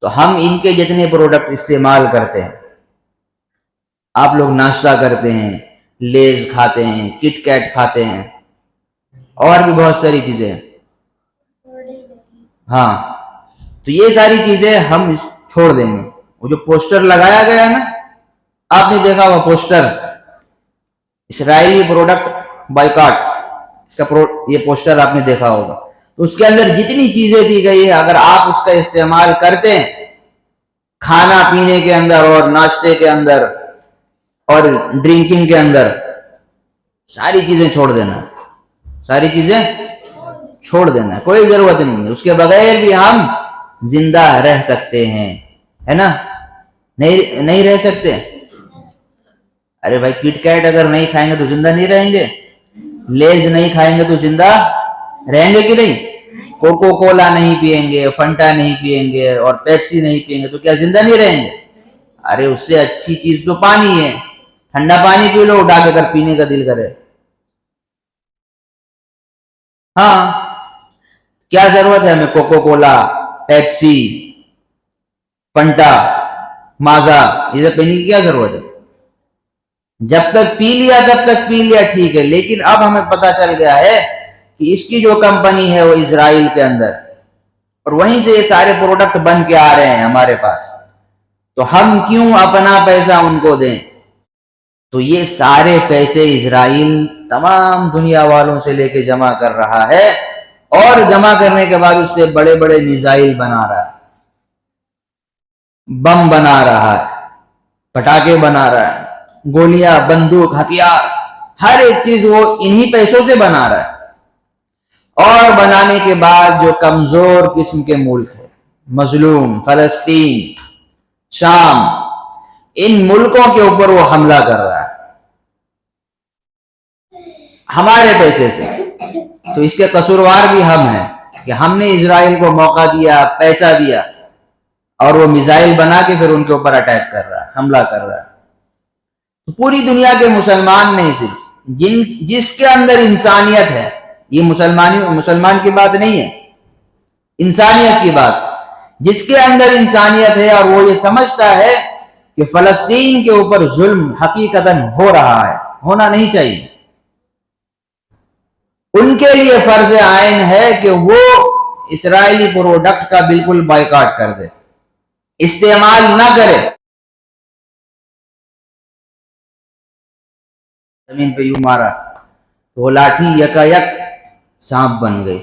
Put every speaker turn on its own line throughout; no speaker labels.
تو ہم ان کے جتنے پروڈکٹ استعمال کرتے ہیں، آپ لوگ ناشتہ کرتے ہیں، لیز کھاتے ہیں، کٹ کیٹ کھاتے ہیں، اور بھی بہت ساری چیزیں ہیں، ہاں، تو یہ ساری چیزیں ہم چھوڑ دیں گے۔ وہ جو پوسٹر لگایا گیا نا، آپ نے دیکھا وہ پوسٹر، اسرائیلی پروڈکٹ بائیکاٹ، اس کا یہ پوسٹر آپ نے دیکھا ہوگا۔ تو اس کے اندر جتنی چیزیں دی گئی ہے، اگر آپ اس کا استعمال کرتے ہیں کھانا پینے کے اندر اور ناشتے کے اندر اور ڈرنکنگ کے اندر، ساری چیزیں چھوڑ دینا، ساری چیزیں چھوڑ دینا، کوئی ضرورت نہیں ہے۔ اس کے بغیر بھی ہم زندہ رہ سکتے ہیں، ہے نا؟ نہیں رہ سکتے؟ ارے بھائی، کٹ کیٹ اگر نہیں کھائیں گے تو زندہ نہیں رہیں گے؟ لیز نہیں کھائیں گے تو زندہ رہیں گے کہ نہیں؟ کوکو کولا نہیں پیئیں گے، فنٹا نہیں پیئیں گے اور پیپسی نہیں پیئیں گے تو کیا زندہ نہیں رہیں گے؟ ارے اس سے اچھی چیز تو پانی ہے، ٹھنڈا پانی پی لو اٹھا کے اگر پینے کا دل کرے۔ ہاں، کیا ضرورت ہے ہمیں کوکو کولا، پیپسی، فنٹا، مازا یہ سب پینے کی کیا ضرورت ہے؟ جب تک پی لیا تب تک پی لیا، ٹھیک ہے، لیکن اب ہمیں پتا چل گیا ہے کہ اس کی جو کمپنی ہے وہ اسرائیل کے اندر، اور وہیں سے یہ سارے پروڈکٹ بن کے آ رہے ہیں ہمارے پاس، تو ہم کیوں اپنا پیسہ ان کو دیں؟ تو یہ سارے پیسے اسرائیل تمام دنیا والوں سے لے کے جمع کر رہا ہے، اور جمع کرنے کے بعد اس سے بڑے بڑے میزائل بنا رہا ہے، بم بنا رہا ہے، پٹاخے بنا رہا ہے، گولیاں، بندوق، ہتھیار، ہر ایک چیز وہ انہی پیسوں سے بنا رہا ہے۔ اور بنانے کے بعد جو کمزور قسم کے ملک ہے، مظلوم فلسطین، شام، ان ملکوں کے اوپر وہ حملہ کر رہا ہے ہمارے پیسے سے۔ تو اس کے قصوروار بھی ہم ہیں کہ ہم نے اسرائیل کو موقع دیا، پیسہ دیا، اور وہ میزائل بنا کے پھر ان کے اوپر اٹیک کر رہا ہے، حملہ کر رہا ہے۔ تو پوری دنیا کے مسلمان نہیں، صرف جس کے اندر انسانیت ہے، یہ مسلمان کی بات نہیں ہے، انسانیت کی بات، جس کے اندر انسانیت ہے اور وہ یہ سمجھتا ہے کہ فلسطین کے اوپر ظلم حقیقتاً ہو رہا ہے، ہونا نہیں چاہیے، ان کے لیے فرض عین ہے کہ وہ اسرائیلی پروڈکٹ کا بالکل بائیکاٹ کر دے، استعمال نہ کرے۔ زمین پہ یوں مارا تو وہ لاٹھی یکا یک سانپ بن گئی،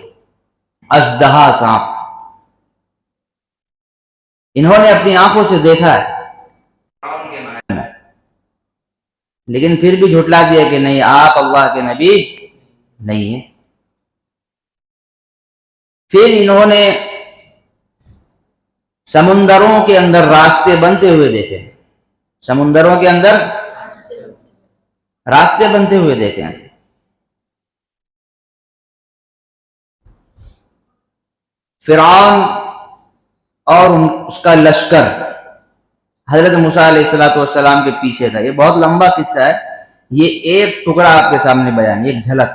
ازدہا سانپ۔ انہوں نے اپنی آنکھوں سے دیکھا ہے لیکن پھر بھی جھٹلا دیا کہ نہیں، آپ اللہ کے نبی نہیں ہیں۔ پھر انہوں نے سمندروں کے اندر راستے بنتے ہوئے دیکھے، سمندروں کے اندر راستے بنتے ہوئے دیکھے ہیں۔ فرعون اور اس کا لشکر حضرت موسیٰ علیہ السلام کے پیچھے تھا۔ یہ بہت لمبا قصہ ہے، یہ ایک ٹکڑا آپ کے سامنے بیان، ایک جھلک۔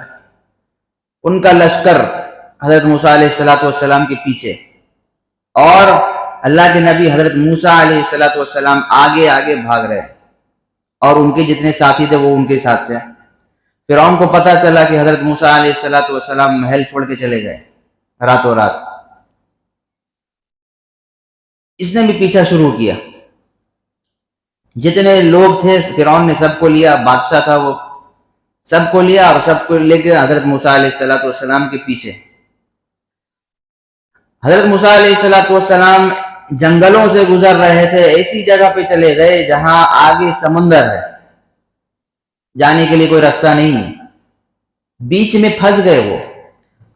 ان کا لشکر حضرت موسیٰ علیہ السلام کے پیچھے، اور اللہ کے نبی حضرت موسیٰ علیہ السلام آگے آگے بھاگ رہے، اور ان کے جتنے ساتھی تھے وہ ان کے ساتھ تھے۔ فرعون کو پتا چلا کہ حضرت موسیٰ علیہ السلام محل چھوڑ کے چلے گئے راتوں رات، اس نے بھی پیچھا شروع کیا۔ جتنے لوگ تھے فرعون نے سب کو لیا، بادشاہ تھا وہ، سب کو لیا اور سب کو لے کے حضرت موسیٰ علیہ السلام کے پیچھے۔ حضرت موسیٰ علیہ السلام جنگلوں سے گزر رہے تھے، ایسی جگہ پہ چلے گئے جہاں آگے سمندر ہے، جانے کے لیے کوئی راستہ نہیں ہے، بیچ میں پھنس گئے۔ وہ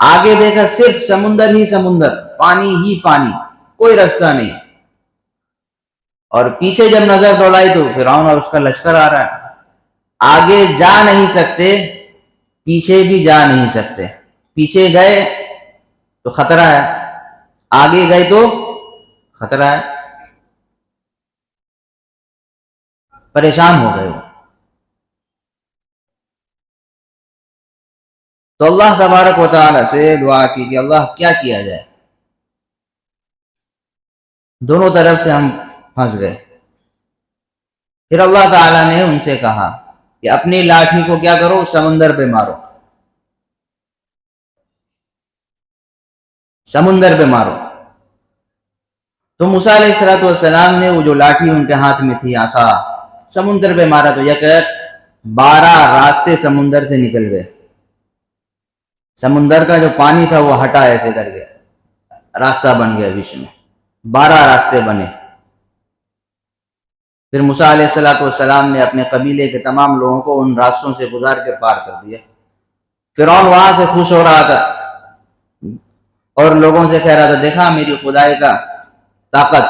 آگے دیکھا صرف سمندر ہی سمندر، پانی ہی پانی، کوئی راستہ نہیں، اور پیچھے جب نظر دوڑائی تو فرعون اور اس کا لشکر آ رہا ہے۔ آگے جا نہیں سکتے، پیچھے بھی جا نہیں سکتے، پیچھے گئے تو خطرہ ہے، آگے گئے تو خطرہ ہے، پریشان ہو گئے۔ تو اللہ تبارک و تعالی سے دعا کی کہ اللہ کیا کیا جائے۔ دونوں طرف سے ہم پھنس گئے۔ پھر اللہ تعالیٰ نے ان سے کہا کہ اپنی لاٹھی کو کیا کرو، سمندر پہ مارو، سمندر پہ مارو۔ تو موسیٰ علیہ السلام نے وہ جو لاٹھی ان کے ہاتھ میں تھی، عصا، سمندر پہ مارا تو یک 12 راستے سمندر سے نکل گئے۔ سمندر کا جو پانی تھا وہ ہٹا، ایسے کر کے راستہ بن گیا، بیچ میں 12 راستے بنے۔ پھر موسیٰ علیہ السلام نے اپنے قبیلے کے تمام لوگوں کو ان راستوں سے گزار کے پار کر دیا۔ فرعون وہاں سے خوش ہو رہا تھا اور لوگوں سے کہہ رہا تھا، دیکھا میری خدائی کا طاقت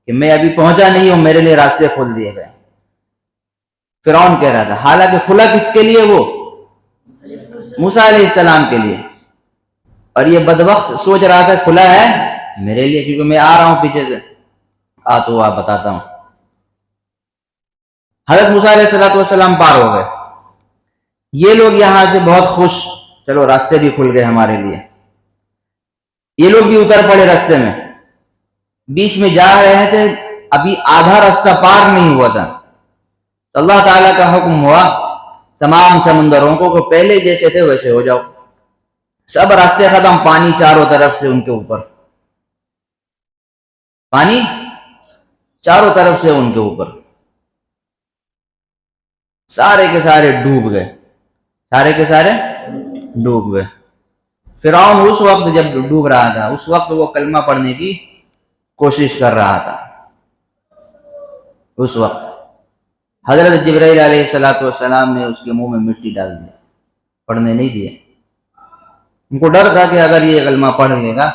کہ میں ابھی پہنچا نہیں ہوں، میرے لیے راستے کھول دیے گئے۔ فرعون کہہ رہا تھا، حالانکہ کھلا کس کے لیے؟ وہ موسیٰ علیہ السلام کے لیے، اور یہ بدبخت سوچ رہا تھا کھلا ہے میرے لیے، کیونکہ میں آ رہا ہوں پیچھے سے، تو آپ بتاتا ہوں۔ حضرت موسیٰ علیہ السلام پار ہو گئے، یہ لوگ یہاں سے بہت خوش، چلو راستے بھی کھل گئے ہمارے لیے۔ یہ لوگ بھی اتر پڑے راستے میں، بیچ میں جا رہے تھے، ابھی آدھا راستہ پار نہیں ہوا تھا تو اللہ تعالیٰ کا حکم ہوا تمام سمندروں کو کہ پہلے جیسے تھے ویسے ہو جاؤ۔ سب راستے ختم، پانی چاروں طرف سے ان کے اوپر، پانی چاروں طرف سے ان کے اوپر، سارے کے سارے ڈوب گئے، سارے کے سارے ڈوب گئے۔ فرعون اس وقت جب ڈوب رہا تھا، اس وقت وہ کلمہ پڑھنے کی کوشش کر رہا تھا۔ اس وقت حضرت جبرائیل علیہ السلام نے اس کے منہ میں مٹی ڈال دی، پڑھنے نہیں دیے۔ ان کو ڈر تھا کہ اگر یہ کلمہ پڑھ لے گا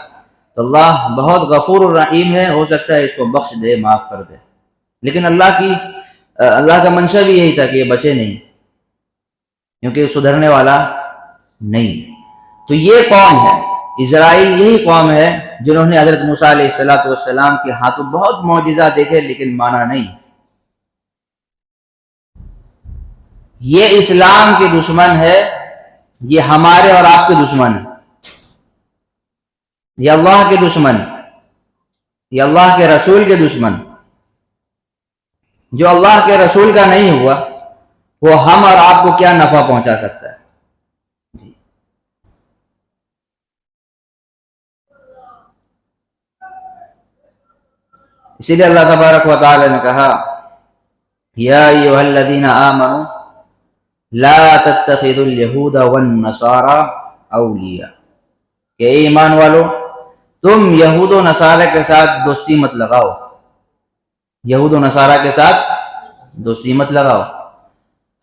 تو اللہ بہت غفور الرحیم ہے، ہو سکتا ہے اس کو بخش دے، معاف کر دے۔ لیکن اللہ کا منشا بھی یہی تھا کہ یہ بچے نہیں، کیونکہ سدھرنے والا نہیں۔ تو یہ قوم ہے اسرائیل، یہی قوم ہے جنہوں نے حضرت موسیٰ علیہ السلام کے ہاتھوں بہت معجزات دیکھے لیکن مانا نہیں۔ یہ اسلام کے دشمن ہے، یہ ہمارے اور آپ کے دشمن ہے، یہ اللہ کے دشمن، یہ اللہ کے رسول کے دشمن۔ جو اللہ کے رسول کا نہیں ہوا وہ ہم اور آپ کو کیا نفع پہنچا سکتا ہے؟ اسی لیے اللہ تبارک و تعالی نے کہا، یا ایھا الذین آمنوا لا تتخذوا اليہود والنصارى اولیاء، کہ اے ایمان والو تم یہود و نصارہ کے ساتھ دوستی مت لگاؤ، یہود و نصارہ کے ساتھ دوستی مت لگاؤ۔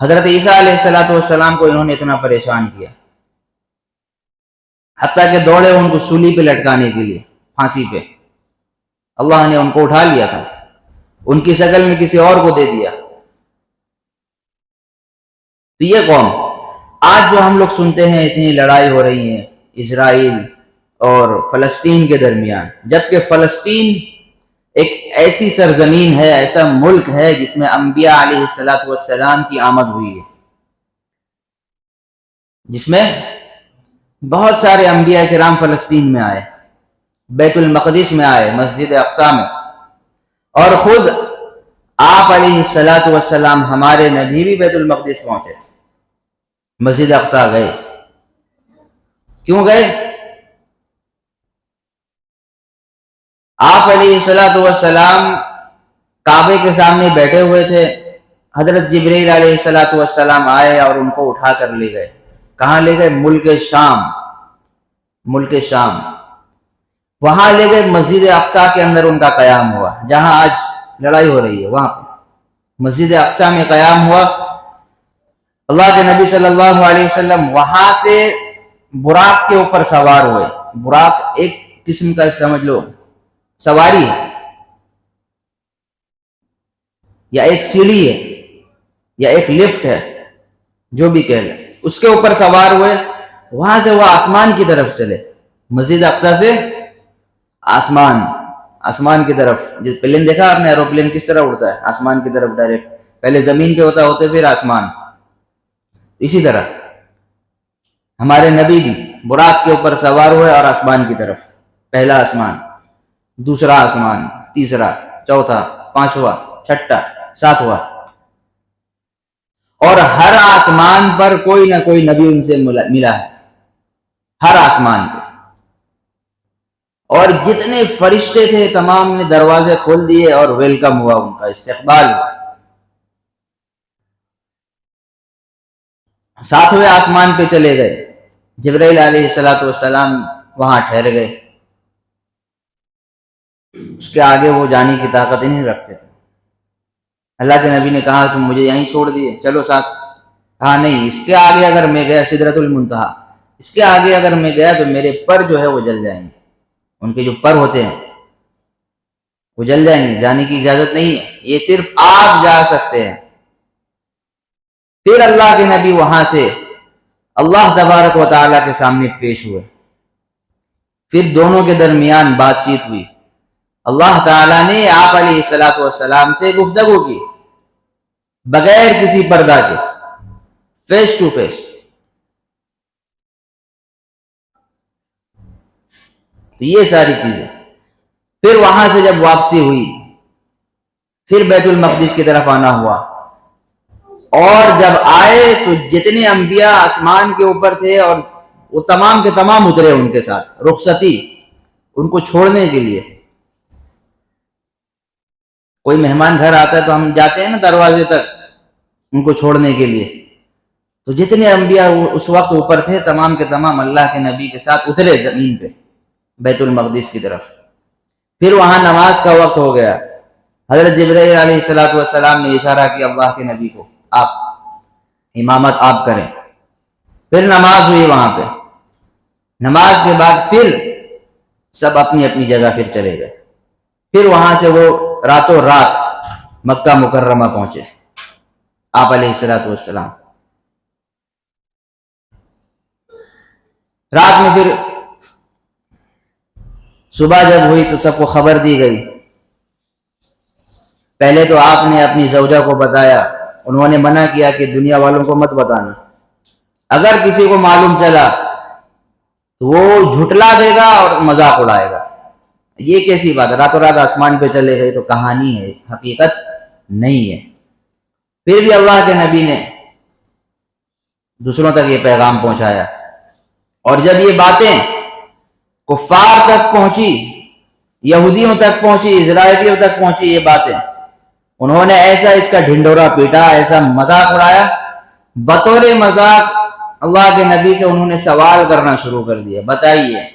حضرت عیسیٰ علیہ السلام کو انہوں نے اتنا پریشان کیا، حتیٰ کہ دوڑے ان کو سولی پہ لٹکانے کے لیے، پھانسی پہ۔ اللہ نے ان کو اٹھا لیا تھا، ان کی شکل میں کسی اور کو دے دیا۔ تو یہ قوم، آج جو ہم لوگ سنتے ہیں اتنی لڑائی ہو رہی ہے اسرائیل اور فلسطین کے درمیان، جبکہ فلسطین ایک ایسی سرزمین ہے، ایسا ملک ہے جس میں انبیاء علیہ السلام کی آمد ہوئی ہے، جس میں بہت سارے انبیاء کرام فلسطین میں آئے، بیت المقدس میں آئے، مسجد اقصی میں، اور خود آپ علیہ السلام ہمارے نبی بھی بیت المقدس پہنچے، مسجد اقصی گئے۔ کیوں گئے؟ آپ علیہ السلام کعبے کے سامنے بیٹھے ہوئے تھے، حضرت جبرائیل علیہ السلام آئے اور ان کو اٹھا کر لے گئے۔ کہاں لے گئے؟ ملک شام، ملک شام، وہاں لے گئے۔ مسجد اقصی کے اندر ان کا قیام ہوا، جہاں آج لڑائی ہو رہی ہے، وہاں مسجد اقصی میں قیام ہوا۔ اللہ کے نبی صلی اللہ علیہ وسلم وہاں سے براق کے اوپر سوار ہوئے۔ براق ایک قسم کا سمجھ لو سواری ہے، یا ایک سیڑھی ہے، یا ایک لفٹ ہے، جو بھی کہہ لیں، اس کے اوپر سوار ہوئے۔ وہاں سے وہ آسمان کی طرف چلے، مسجد اقصی سے آسمان کی طرف۔ جس پلین دیکھا آپ نے، ایروپلین کس طرح اڑتا ہے؟ آسمان کی طرف ڈائریکٹ، پہلے زمین پہ ہوتے پھر آسمان۔ اسی طرح ہمارے نبی بھی براق کے اوپر سوار ہوئے اور آسمان کی طرف، پہلا آسمان۔ دوسرا آسمان، تیسرا، چوتھا، پانچواں، چھٹا، ساتواں، اور ہر آسمان پر کوئی نہ کوئی نبی ان سے ملا ہے، ہر آسمان پہ. اور جتنے فرشتے تھے تمام نے دروازے کھول دیے اور ویلکم ہوا، ان کا استقبال ہوا. ساتویں آسمان پہ چلے گئے، جبرائیل علیہ السلام وہاں ٹھہر گئے. اس کے آگے وہ جانے کی طاقت ہی نہیں رکھتے تھے. اللہ کے نبی نے کہا تم مجھے یہیں چھوڑ دیے، چلو ساتھ. ہاں نہیں، اس کے آگے اگر میں گیا سدرۃ المنتہا، اس کے آگے اگر میں گیا تو میرے پر جو ہے وہ جل جائیں گے. ان کے جو پر ہوتے ہیں وہ جل جائیں گے، جانے کی اجازت نہیں ہے، یہ صرف آپ جا سکتے ہیں. پھر اللہ کے نبی وہاں سے اللہ تبارک و تعالیٰ کے سامنے پیش ہوئے. پھر دونوں کے درمیان بات چیت ہوئی. اللہ تعالیٰ نے آپ علیہ السلام سے گفتگو کی بغیر کسی پردہ کے، فیس ٹو فیس. تو یہ ساری چیزیں. پھر وہاں سے جب واپسی ہوئی پھر بیت المقدس کی طرف آنا ہوا، اور جب آئے تو جتنے انبیاء آسمان کے اوپر تھے اور وہ تمام کے تمام اترے ان کے ساتھ، رخصتی ان کو چھوڑنے کے لیے. کوئی مہمان گھر آتا ہے تو ہم جاتے ہیں نا دروازے تک ان کو چھوڑنے کے لیے. تو جتنے انبیاء اس وقت اوپر تھے تمام کے تمام اللہ کے نبی کے ساتھ اترے زمین پہ بیت المقدس کی طرف. پھر وہاں نماز کا وقت ہو گیا. حضرت جبرائیل علیہ السلام نے اشارہ کیا اللہ کے نبی کو، آپ امامت آپ کریں. پھر نماز ہوئی وہاں پہ. نماز کے بعد پھر سب اپنی اپنی جگہ پھر چلے گئے. پھر وہاں سے وہ راتوں رات مکہ مکرمہ پہنچے آپ علیہ السلام. رات میں پھر صبح جب ہوئی تو سب کو خبر دی گئی. پہلے تو آپ نے اپنی زوجہ کو بتایا، انہوں نے منع کیا کہ دنیا والوں کو مت بتانا، اگر کسی کو معلوم چلا تو وہ جھٹلا دے گا اور مذاق اڑائے گا. یہ کیسی بات ہے، راتوں رات آسمان پہ چلے گئے تو کہانی ہے، حقیقت نہیں ہے. پھر بھی اللہ کے نبی نے دوسروں تک یہ پیغام پہنچایا، اور جب یہ باتیں کفار تک پہنچی، یہودیوں تک پہنچی، اسرائیلیوں تک پہنچی یہ باتیں، انہوں نے ایسا اس کا ڈھنڈورا پیٹا، ایسا مذاق اڑایا. بطور مذاق اللہ کے نبی سے انہوں نے سوال کرنا شروع کر دیا، بتائیے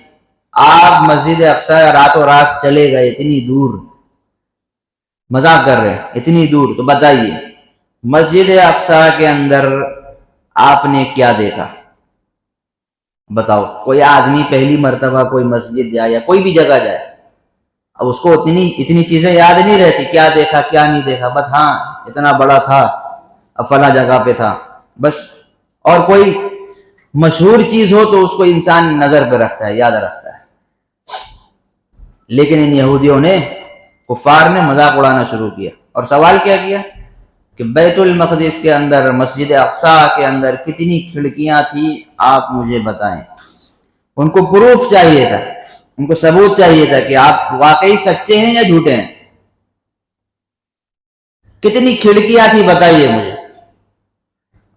آپ مسجد اقصی راتوں رات چلے گئے اتنی دور، مذاق کر رہے ہیں اتنی دور، تو بتائیے مسجد اقصی کے اندر آپ نے کیا دیکھا؟ بتاؤ. کوئی آدمی پہلی مرتبہ کوئی مسجد جائے یا کوئی بھی جگہ جائے، اب اس کو اتنی چیزیں یاد نہیں رہتی، کیا دیکھا کیا نہیں دیکھا، بس ہاں اتنا بڑا تھا، اب فلاں جگہ پہ تھا بس. اور کوئی مشہور چیز ہو تو اس کو انسان نظر پہ رکھتا ہے، یاد رکھتا ہے. لیکن ان یہودیوں نے، کفار نے مذاق اڑانا شروع کیا اور سوال کیا کہ بیت المقدس کے اندر، مسجد اقصی کے اندر کتنی کھڑکیاں تھیں آپ مجھے بتائیں. ان کو پروف چاہیے تھا، ان کو ثبوت چاہیے تھا کہ آپ واقعی سچے ہیں یا جھوٹے ہیں. کتنی کھڑکیاں تھی بتائیے مجھے،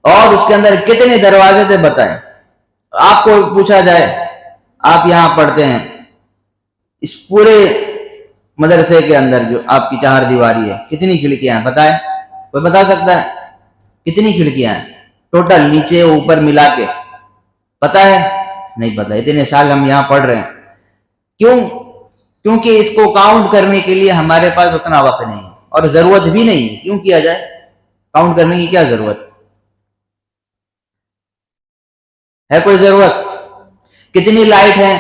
اور اس کے اندر کتنے دروازے تھے بتائیں. آپ کو پوچھا جائے آپ یہاں پڑھتے ہیں، اس پورے مدرسے کے اندر جو آپ کی چہار دیواری ہے کتنی کھڑکیاں ہیں بتائیں؟ کوئی بتا سکتا ہے کتنی کھڑکیاں ہیں ٹوٹل نیچے اوپر ملا کے؟ پتا ہے؟ نہیں پتا. اتنے سال ہم یہاں پڑھ رہے ہیں. کیوں؟ کیونکہ اس کو کاؤنٹ کرنے کے لیے ہمارے پاس اتنا وقت نہیں ہے اور ضرورت بھی نہیں ہے. کیوں کیا جائے؟ کاؤنٹ کرنے کی کیا ضرورت ہے؟ کوئی ضرورت؟ کتنی لائٹ ہیں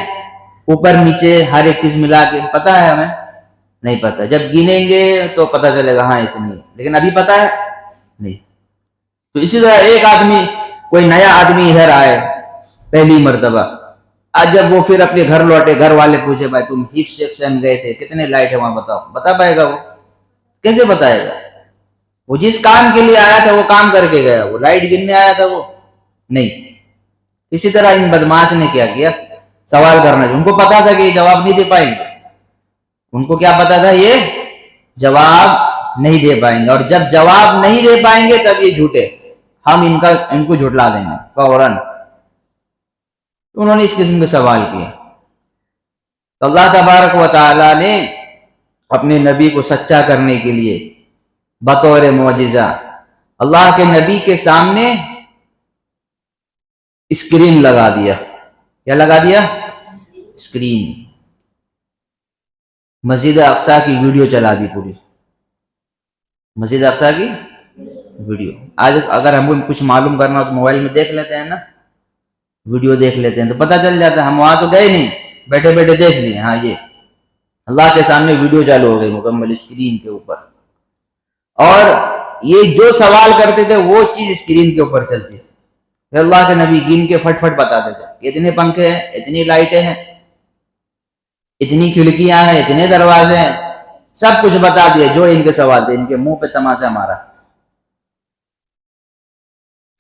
اوپر نیچے ہر ایک چیز ملا کے؟ پتا ہے ہمیں؟ نہیں پتا. جب گنیں گے تو پتا چلے گا ہاں اتنی، لیکن ابھی پتا ہے نہیں. تو اسی طرح ایک آدمی، کوئی نیا آدمی ادھر آئے پہلی مرتبہ، آج جب وہ پھر اپنے گھر لوٹے، گھر والے پوچھے بھائی تم ہیٹ سیکشن گئے تھے کتنے لائٹ ہے وہاں بتاؤ، بتا پائے گا وہ؟ کیسے بتائے گا؟ وہ جس کام کے لیے آیا تھا وہ کام کر کے گیا، وہ لائٹ گننے آیا تھا وہ نہیں. اسی طرح ان بدماش نے کیا کیا؟ سوال کرنا. ان کو پتا تھا کہ یہ جواب نہیں دے پائیں گے. ان کو کیا پتا تھا یہ جواب نہیں دے پائیں گے، اور جب جواب نہیں دے پائیں گے تب یہ جھوٹے، ہم ان کو جھٹلا دیں گے فوراً۔ انہوں نے اس قسم کے سوال کیے، تو اللہ تبارک و تعالی نے اپنے نبی کو سچا کرنے کے لیے بطور معجزہ اللہ کے نبی کے سامنے اسکرین لگا دیا۔ کیا لگا دیا؟ اسکرین۔ مسجد اقصی کی ویڈیو چلا دی پوری، مسجد اقصی کی ویڈیو۔ آج اگر ہم کو کچھ معلوم کرنا ہو تو موبائل میں دیکھ لیتے ہیں نا، ویڈیو دیکھ لیتے ہیں تو پتہ چل جاتا ہے، ہم وہاں تو گئے نہیں، بیٹھے بیٹھے دیکھ لیے، ہاں یہ اللہ کے سامنے ویڈیو چالو ہو گئی مکمل اسکرین کے اوپر، اور یہ جو سوال کرتے تھے وہ چیز اسکرین کے اوپر چلتی تھی۔ پھر اللہ کے نبی گن کے فٹ فٹ بتاتے تھے، اتنے پنکھے ہیں، اتنی لائٹیں ہیں، اتنی کھڑکیاں ہیں، اتنے دروازے ہیں، سب کچھ بتا دیا جو ان کے سوال تھے، ان کے منہ پہ تماچا مارا۔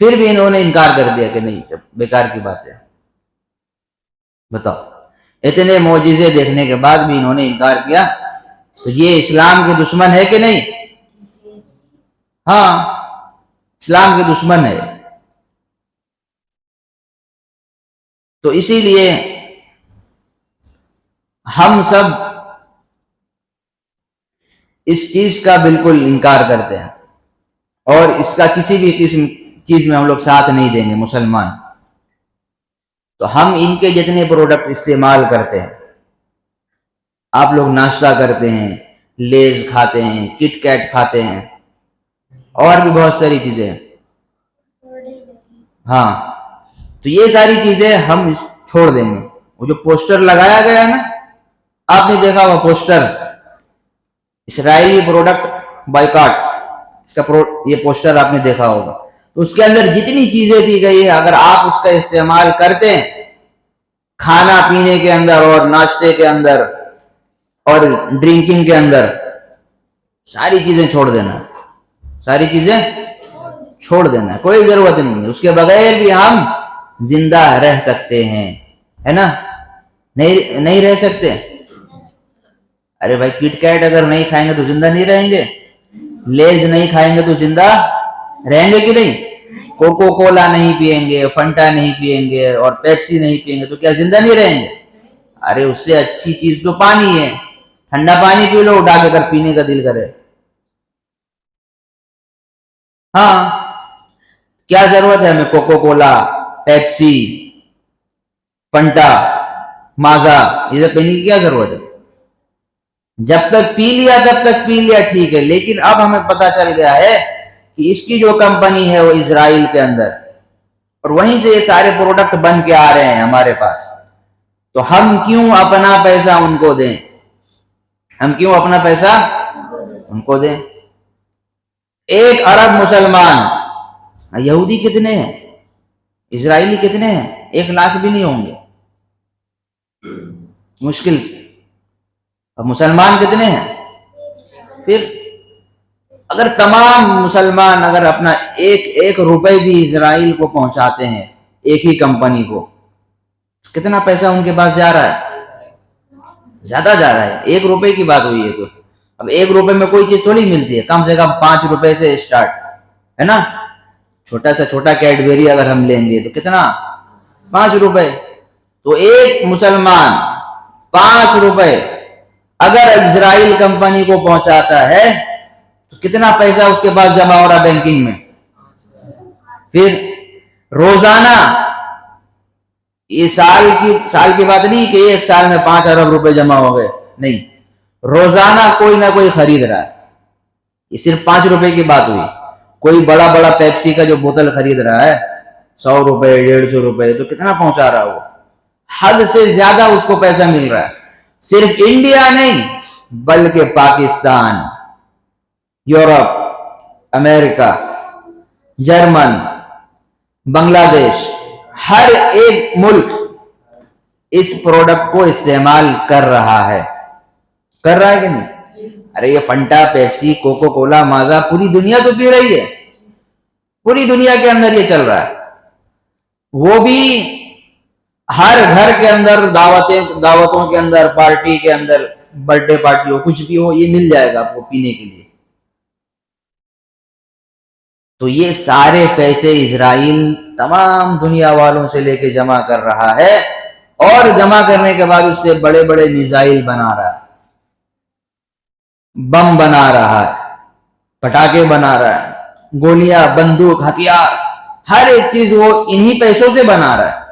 پھر بھی انہوں نے انکار کر دیا کہ نہیں، سب بیکار کی بات ہے۔ بتاؤ، اتنے معجزے دیکھنے کے بعد بھی انہوں نے انکار کیا، تو یہ اسلام کے دشمن ہے کہ نہیں؟ ہاں، اسلام کے دشمن ہے۔ تو اسی لیے ہم سب اس چیز کا بالکل انکار کرتے ہیں، اور اس کا کسی بھی قسم چیز میں ہم لوگ ساتھ نہیں دیں گے مسلمان۔ تو ہم ان کے جتنے پروڈکٹ استعمال کرتے ہیں، آپ لوگ ناشتہ کرتے ہیں، لیز کھاتے ہیں، کٹ کیٹ کھاتے ہیں، اور بھی بہت ساری چیزیں ہیں، ہاں، تو یہ ساری چیزیں ہم چھوڑ دیں گے۔ وہ جو پوسٹر لگایا گیا ہے نا، آپ نے دیکھا وہ پوسٹر، اسرائیلی پروڈکٹ بائیکاٹ، اس کا یہ پوسٹر آپ نے دیکھا ہوگا، تو اس کے اندر جتنی چیزیں دی گئی ہے اگر آپ اس کا استعمال کرتے ہیں کھانا پینے کے اندر اور ناشتے کے اندر اور ڈرنکنگ کے اندر، ساری چیزیں چھوڑ دینا، ساری چیزیں چھوڑ دینا، کوئی ضرورت نہیں ہے، اس کے بغیر بھی ہم زندہ رہ سکتے ہیں، ہے نا؟ نہیں رہ سکتے؟ ارے بھائی، کٹ کیٹ اگر نہیں کھائیں گے تو زندہ نہیں رہیں گے، لیز نہیں کھائیں گے تو زندہ رہیں گے کہ نہیں؟ کوکو کولا نہیں پیئیں گے، فنٹا نہیں پیئیں گے، اور پیپسی نہیں پیئیں گے تو کیا زندہ نہیں رہیں گے؟ ارے اس سے اچھی چیز تو پانی ہے، ٹھنڈا پانی پی لو، اٹھا کے اگر پینے کا دل کرے۔ ہاں، کیا ضرورت ہے ہمیں کوکو کولا، پیپسی، فنٹا، مازا، یہ سب پینے کی کیا ضرورت ہے؟ جب تک پی لیا تب تک پی لیا، ٹھیک ہے، لیکن اب ہمیں پتا چل گیا ہے کہ اس کی جو کمپنی ہے وہ اسرائیل کے اندر، اور وہیں سے یہ سارے پروڈکٹ بن کے آ رہے ہیں ہمارے پاس، تو ہم کیوں اپنا پیسہ ان کو دیں؟ ہم کیوں اپنا پیسہ ان کو دیں؟ 1 ارب مسلمان، یہودی کتنے ہیں؟ اسرائیلی کتنے ہیں؟ 1 لاکھ بھی نہیں ہوں گے مشکل سے، اب مسلمان کتنے ہیں؟ پھر اگر تمام مسلمان اگر اپنا ایک روپے بھی اسرائیل کو پہنچاتے ہیں، ایک ہی کمپنی کو، کتنا پیسہ ان کے پاس جا رہا ہے؟ زیادہ جا رہا ہے، 1 روپے کی بات ہوئی ہے تو اب 1 روپے میں کوئی چیز تھوڑی ملتی ہے، کم سے کم 5 روپے سے اسٹارٹ ہے نا؟ چھوٹا سا چھوٹا کیڈبری اگر ہم لیں گے تو کتنا؟ 5 روپے۔ تو ایک مسلمان 5 روپے اگر اسرائیل کمپنی کو پہنچاتا ہے تو کتنا پیسہ اس کے پاس جمع ہو رہا بینکنگ میں؟ پھر روزانہ، یہ سال کی بات نہیں کہ 1 سال میں 5 ارب روپے جمع ہو گئے، نہیں، روزانہ کوئی نہ کوئی خرید رہا ہے، یہ صرف 5 روپے کی بات ہوئی۔ کوئی بڑا بڑا پیپسی کا جو بوتل خرید رہا ہے 100 روپے 150 روپے، تو کتنا پہنچا رہا وہ؟ حد سے زیادہ اس کو پیسہ مل رہا ہے۔ صرف انڈیا نہیں بلکہ پاکستان، یورپ، امریکہ، جرمن، بنگلہ دیش، ہر ایک ملک اس پروڈکٹ کو استعمال کر رہا ہے کہ نہیں؟ ارے یہ فنٹا، پیپسی، کوکو کولا، مازا پوری دنیا تو پی رہی ہے، پوری دنیا کے اندر یہ چل رہا ہے، وہ بھی ہر گھر کے اندر، دعوتوں کے اندر، پارٹی کے اندر برتھ ڈے پارٹی ہو، کچھ بھی ہو، یہ مل جائے گا آپ کو پینے کے لیے۔ تو یہ سارے پیسے اسرائیل تمام دنیا والوں سے لے کے جمع کر رہا ہے، اور جمع کرنے کے بعد اس سے بڑے بڑے میزائل بنا رہا ہے، بم بنا رہا ہے، پٹاخے بنا رہا ہے، گولیاں، بندوق، ہتھیار، ہر ایک چیز وہ انہی پیسوں سے بنا رہا ہے۔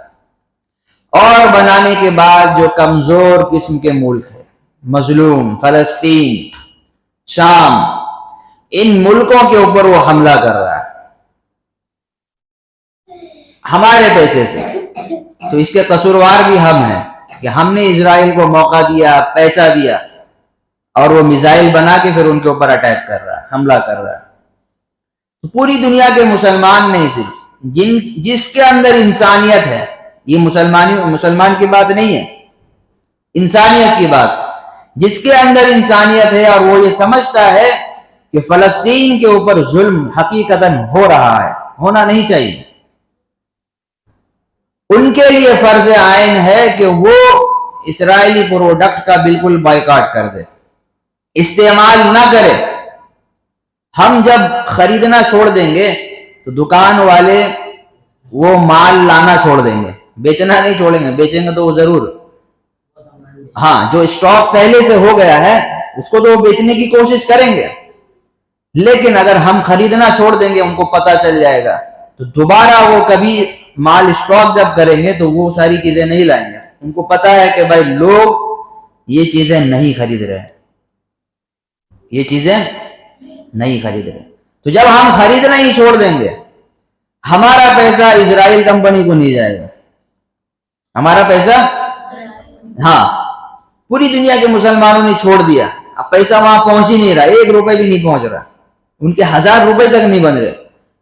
اور بنانے کے بعد جو کمزور قسم کے ملک ہے، مظلوم فلسطین، شام، ان ملکوں کے اوپر وہ حملہ کر رہا ہے ہمارے پیسے سے۔ تو اس کے قصوروار بھی ہم ہیں کہ ہم نے اسرائیل کو موقع دیا، پیسہ دیا، اور وہ میزائل بنا کے پھر ان کے اوپر اٹیک کر رہا ہے، حملہ کر رہا ہے۔ تو پوری دنیا کے مسلمان نہیں، صرف جس کے اندر انسانیت ہے، یہ مسلمان کی بات نہیں ہے، انسانیت کی بات، جس کے اندر انسانیت ہے اور وہ یہ سمجھتا ہے کہ فلسطین کے اوپر ظلم حقیقتاً ہو رہا ہے، ہونا نہیں چاہیے، ان کے لیے فرض عین ہے کہ وہ اسرائیلی پروڈکٹ کا بالکل بائیکاٹ کر دے، استعمال نہ کرے۔ ہم جب خریدنا چھوڑ دیں گے تو دکان والے وہ مال لانا چھوڑ دیں گے، بیچنا نہیں چھوڑیں گے، بیچیں گے تو وہ ضرور، ہاں، جو اسٹاک پہلے سے ہو گیا ہے اس کو تو وہ بیچنے کی کوشش کریں گے، لیکن اگر ہم خریدنا چھوڑ دیں گے، ان کو پتہ چل جائے گا، تو دوبارہ وہ کبھی مال اسٹاک جب کریں گے تو وہ ساری چیزیں نہیں لائیں گے۔ ان کو پتہ ہے کہ بھائی لوگ یہ چیزیں نہیں خرید رہے، یہ چیزیں نہیں خرید رہے۔ تو جب ہم خریدنا ہی چھوڑ دیں گے، ہمارا پیسہ اسرائیل کمپنی کو نہیں جائے گا، ہمارا پیسہ، ہاں، پوری دنیا کے مسلمانوں نے چھوڑ دیا، اب پیسہ وہاں پہنچ ہی نہیں رہا، 1 روپے بھی نہیں پہنچ رہا، ان کے 1000 روپے تک نہیں بن رہے۔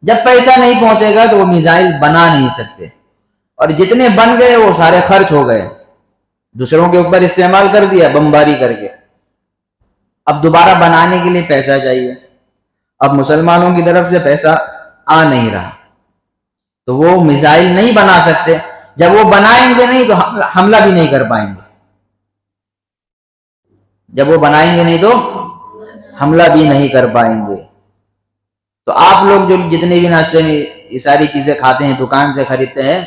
جب پیسہ نہیں پہنچے گا تو وہ میزائل بنا نہیں سکتے، اور جتنے بن گئے وہ سارے خرچ ہو گئے، دوسروں کے اوپر استعمال کر دیا بمباری کر کے۔ اب دوبارہ بنانے کے لیے پیسہ چاہیے، اب مسلمانوں کی طرف سے پیسہ آ نہیں رہا، تو وہ میزائل نہیں بنا سکتے۔ جب وہ بنائیں گے نہیں تو حملہ بھی نہیں کر پائیں گے، جب وہ بنائیں گے نہیں تو حملہ بھی نہیں کر پائیں گے۔ تو آپ لوگ جو جتنے بھی ناشتے میں یہ ساری چیزیں کھاتے ہیں، دکان سے خریدتے ہیں،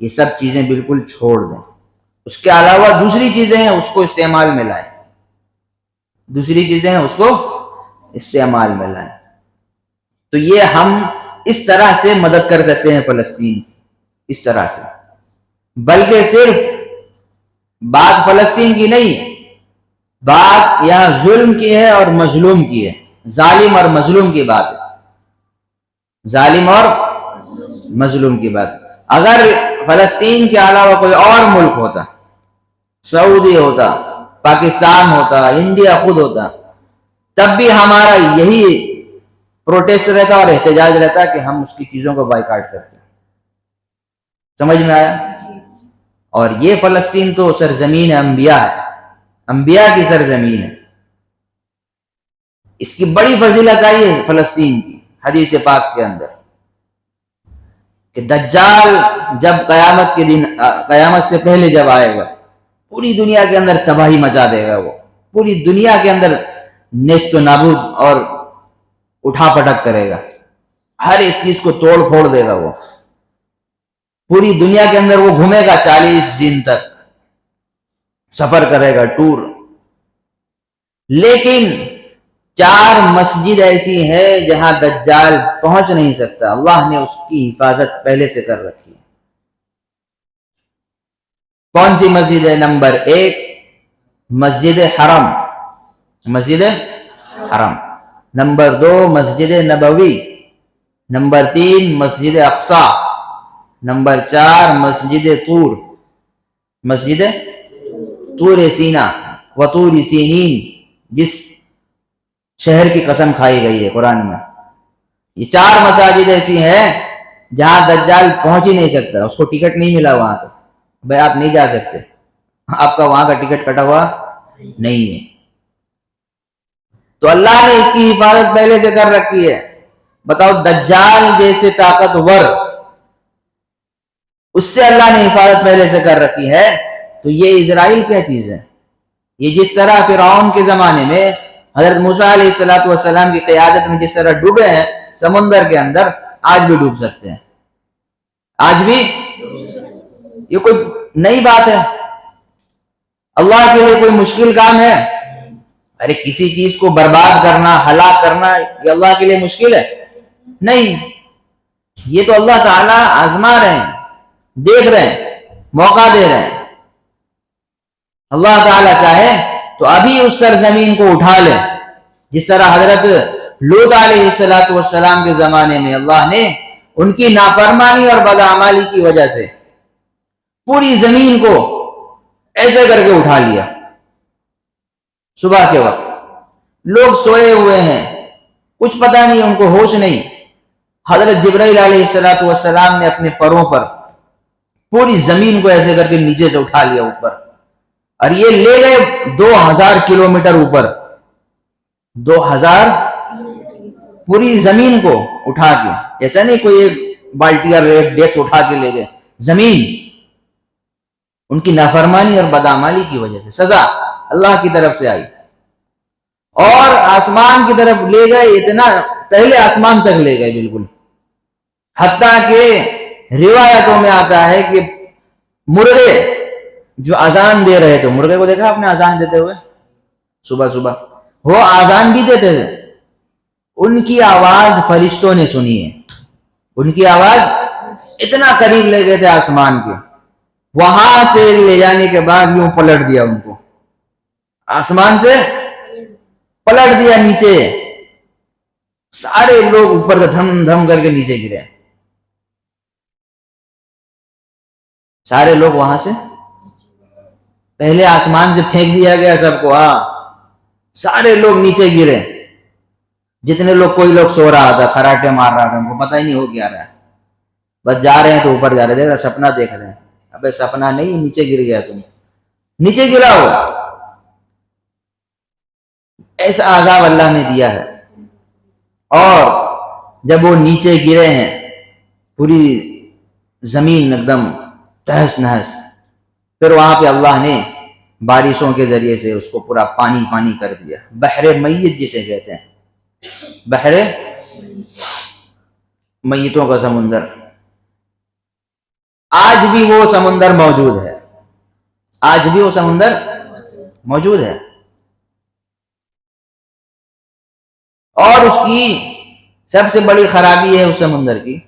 یہ سب چیزیں بالکل چھوڑ دیں۔ اس کے علاوہ دوسری چیزیں ہیں، اس کو استعمال میں لائیں، دوسری چیزیں ہیں اس کو استعمال میں لائیں۔ تو یہ ہم اس طرح سے مدد کر سکتے ہیں فلسطین، اس طرح سے، بلکہ صرف بات فلسطین کی نہیں، بات یہاں ظلم کی ہے اور مظلوم کی ہے، ظالم اور مظلوم کی بات ہے، ظالم اور مظلوم کی بات۔ اگر فلسطین کے علاوہ کوئی اور ملک ہوتا، سعودی ہوتا، پاکستان ہوتا، انڈیا خود ہوتا، تب بھی ہمارا یہی پروٹیسٹ رہتا اور احتجاج رہتا کہ ہم اس کی چیزوں کو بائیکاٹ کرتے ہیں۔ سمجھ میں آیا؟ اور یہ فلسطین تو سرزمین انبیاء ہے، انبیاء کی سرزمین ہے، اس کی بڑی فضیلت آئی ہے فلسطین کی حدیث پاک کے اندر کہ دجال جب قیامت کے دن، قیامت سے پہلے جب آئے گا، پوری دنیا کے اندر تباہی مچا دے گا، وہ پوری دنیا کے اندر نیست و نابود اور اٹھا پٹک کرے گا، ہر ایک چیز کو توڑ پھوڑ دے گا، وہ پوری دنیا کے اندر وہ گھومے گا، 40 دن تک سفر کرے گا، ٹور۔ لیکن 4 مسجد ایسی ہے جہاں دجال پہنچ نہیں سکتا، اللہ نے اس کی حفاظت پہلے سے کر رکھی ہے۔ کون سی مسجد ہے؟ نمبر 1 مسجد حرم، مسجد حرم، نمبر 2 مسجد نبوی، نمبر 3 مسجد اقصی، نمبر 4 مسجد طور، مسجد طور سینا و طور سینین، جس شہر کی قسم کھائی گئی ہے قرآن میں۔ یہ 4 مساجد ایسی ہیں جہاں دجال پہنچ ہی نہیں سکتا، اس کو ٹکٹ نہیں ملا وہاں کا، بھائی آپ نہیں جا سکتے، آپ کا وہاں کا ٹکٹ کٹا ہوا نہیں ہے۔ تو اللہ نے اس کی حفاظت پہلے سے کر رکھی ہے۔ بتاؤ، دجال جیسے طاقتور، اس سے اللہ نے حفاظت پہلے سے کر رکھی ہے، تو یہ اسرائیل کیا چیز ہے؟ یہ جس طرح فرعون کے زمانے میں حضرت موسیٰ علیہ السلام کی قیادت میں جس طرح ڈوبے ہیں سمندر کے اندر، آج بھی ڈوب سکتے ہیں، آج بھی۔ یہ کوئی نئی بات ہے؟ اللہ کے لیے کوئی مشکل کام ہے؟ ارے کسی چیز کو برباد کرنا، ہلاک کرنا، یہ اللہ کے لیے مشکل ہے؟ نہیں، یہ تو اللہ تعالیٰ آزما رہے ہیں، دیکھ رہے ہیں، موقع دے رہے ہیں۔ اللہ تعالیٰ چاہے تو ابھی اس سرزمین کو اٹھا لے، جس طرح حضرت لوط علیہ السلام کے زمانے میں اللہ نے ان کی نافرمانی اور بدعمالی کی وجہ سے پوری زمین کو ایسے کر کے اٹھا لیا۔ صبح کے وقت لوگ سوئے ہوئے ہیں، کچھ پتہ نہیں، ان کو ہوش نہیں، حضرت جبرائیل علیہ السلام نے اپنے پروں پر پوری زمین کو ایسے کر کے نیچے سے اٹھا لیا اوپر، اور یہ لے گئے 2000 کلومیٹر اوپر، 2000 پوری زمین کو اٹھا کے، ایسا نہیں کوئی ایک بالٹی اور ایک ڈیکس اٹھا کے لے گئے، زمین۔ ان کی نافرمانی اور بدعمالی کی وجہ سے سزا اللہ کی طرف سے آئی، اور آسمان کی طرف لے گئے، اتنا پہلے آسمان تک لے گئے بالکل، حتیٰ کہ روایتوں میں آتا ہے کہ مرغے جو اذان دے رہے تھے، مرغے کو دیکھا آپ نے اذان دیتے ہوئے صبح صبح، وہ اذان بھی دیتے تھے، ان کی آواز فرشتوں نے سنی ہے، ان کی آواز اتنا قریب لے گئے تھے آسمان کے، وہاں سے لے جانے کے بعد یوں پلٹ دیا ان کو، آسمان سے پلٹ دیا نیچے، سارے لوگ اوپر سے دھم دھم کر کے نیچے گرے، سارے لوگ وہاں سے پہلے آسمان سے پھینک دیا گیا سب کو، سارے لوگ نیچے گرے، جتنے لوگ، کوئی لوگ سو رہا تھا، خراٹے مار رہا تھا، ان کو پتہ ہی نہیں ہو کیا رہا ہے، بس جا رہے ہیں تو اوپر جا رہے، دیکھ رہا سپنا دیکھ رہے ہیں، ابے سپنا نہیں، نیچے گر گیا، تم نیچے گرا ہو، ایسا عذاب اللہ نے دیا ہے۔ اور جب وہ نیچے گرے ہیں، پوری زمین ایک دم تہس نہس، پھر وہاں پہ اللہ نے بارشوں کے ذریعے سے اس کو پورا پانی پانی کر دیا، بحر میت جسے کہتے ہیں، بحر میتوں کا سمندر، آج بھی وہ سمندر موجود ہے، آج بھی وہ سمندر موجود ہے، اور اس کی سب سے بڑی خرابی ہے اس سمندر کی،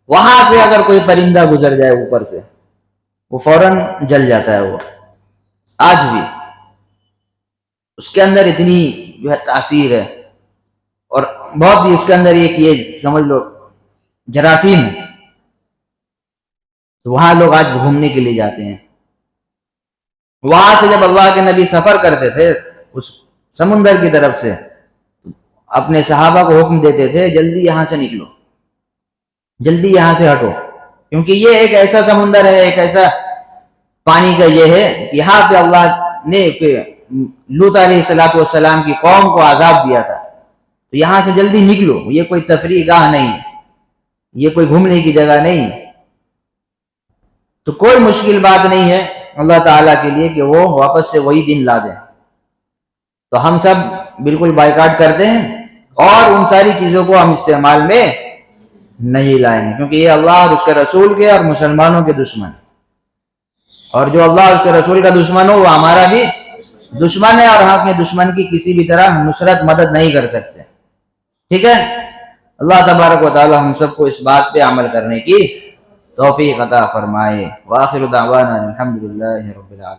وہاں سے اگر کوئی پرندہ گزر جائے اوپر سے، وہ فوراً جل جاتا ہے، وہ آج بھی اس کے اندر اتنی جو ہے تاثیر ہے، اور بہت ہی اس کے اندر یہ سمجھ لو جراثیم، تو وہاں لوگ آج گھومنے کے لیے جاتے ہیں۔ وہاں سے جب اللہ کے نبی سفر کرتے تھے اس سمندر کی طرف سے، اپنے صحابہ کو حکم دیتے تھے جلدی یہاں سے نکلو، جلدی یہاں سے ہٹو، کیونکہ یہ ایک ایسا سمندر ہے، ایک ایسا پانی کا یہ ہے، یہاں پہ اللہ نے لوط علیہ السلام کی قوم کو عذاب دیا تھا، تو یہاں سے جلدی نکلو، یہ کوئی تفریح گاہ نہیں ہے، یہ کوئی گھومنے کی جگہ نہیں ہے، تو کوئی مشکل بات نہیں ہے اللہ تعالیٰ کے لیے کہ وہ واپس سے وہی دن لا دیں۔ تو ہم سب بالکل بائیکاٹ کرتے ہیں، اور ان ساری چیزوں کو ہم استعمال میں نہیں لائیں گے، کیونکہ یہ اللہ اور اس کے رسول کے اور مسلمانوں کے دشمن، اور جو اللہ اور اس کے رسول کا دشمن ہو وہ ہمارا بھی دشمن ہے، اور ہم اپنے دشمن کی کسی بھی طرح نصرت مدد نہیں کر سکتے، ٹھیک ہے؟ اللہ تبارک و تعالی ہم سب کو اس بات پہ عمل کرنے کی توفیق عطا فرمائے۔ وآخر دعوانا الحمدللہ رب العالمین۔